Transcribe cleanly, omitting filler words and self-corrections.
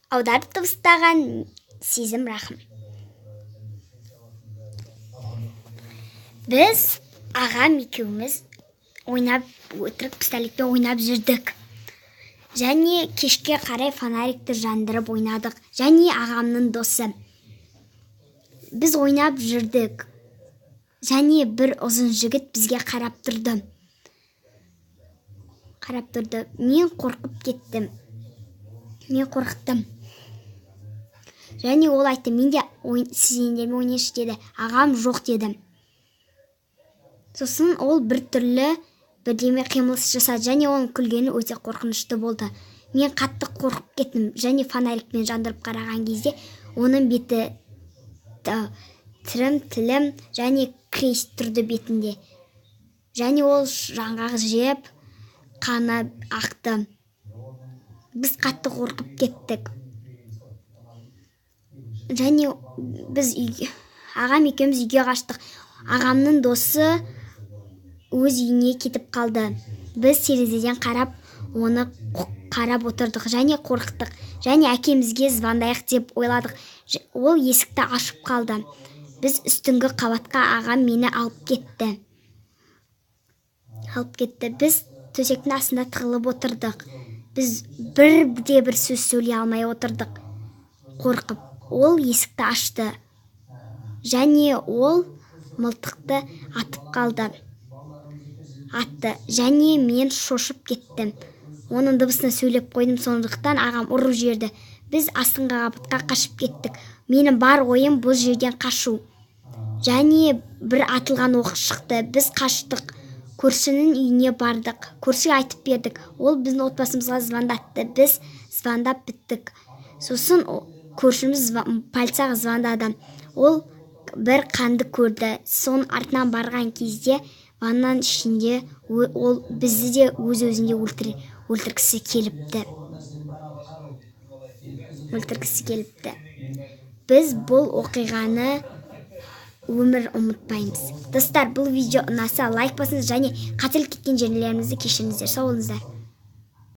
Аударып дыбыстаған Сезім Рахым. Біз ағам екеуміз ойнап отырып, пистолетпен ойнап жүрдік. Және кешке қарай фонарикті жандырып ойнадық. Және ағамның досы. Біз ойнап жүрдік. Және бір ұзын жігіт бізге қарап тұрды. Мен қорқып кеттім. Мен қорқыттым. Және ол айтты, менде сіз ендермен ойнайыншы деді. Ағам жоқ деді. Сосын ол бір түрлі бірдеме қимыл жасады. Және оның күлгені өте қорқынышты болды. Мен қатты қорқып кеттім. Және фонарикпен жандырып қараған кезде оның беті тілім және крейс тұрды бетінде. Және ол жаңғақ жеп, қаны ақты. Біз қатты қорқып кеттік. Және біз ағам екеуміз үйге қаштық. Ағамның досы өз үйіне кетіп қалды. Біз терезеден қарап, оны қарап отырдық және қорқыттық. Және әкемізге звондайық деп ойладық. Ол есікті ашып қалды. Біз үстіңгі қабатқа, ағам мені алып кетті. Біз төсектің астында тығылып отырдық. Біз бір сөз сөйлей алмай отырдық. Қорқып, ол есікті ашты. Және ол мылтықты атты. Және мен шошып кеттім. Оның дыбысына сөйлеп қойдым, сондықтан ағам ұрып жіберді. Біз астыңғы қабатқа қашып кеттік. Менің бар ойым бұл жерден қашу. Және бір атылған оқ шықты. Біз қаштық. Көршінің үйіне бардық. Көршіге айтып бердік. Ол біздің отбасымызға звондатты. Біз звондап біттік. Сосын көршіміз полицияға звондады. Ол бір қанды көрді. Соның артынан барған кезде ваннаның ішінде ол бізді де өз-өзінде өлтіргісі келіпті. Біз бұл оқиғаны өмір ұмытпаймыз. Достар, бұл видео ұнаса лайк басыңыз және қателік кеткен жерлерімізді кешіріңіздер. Сау болыңыздар.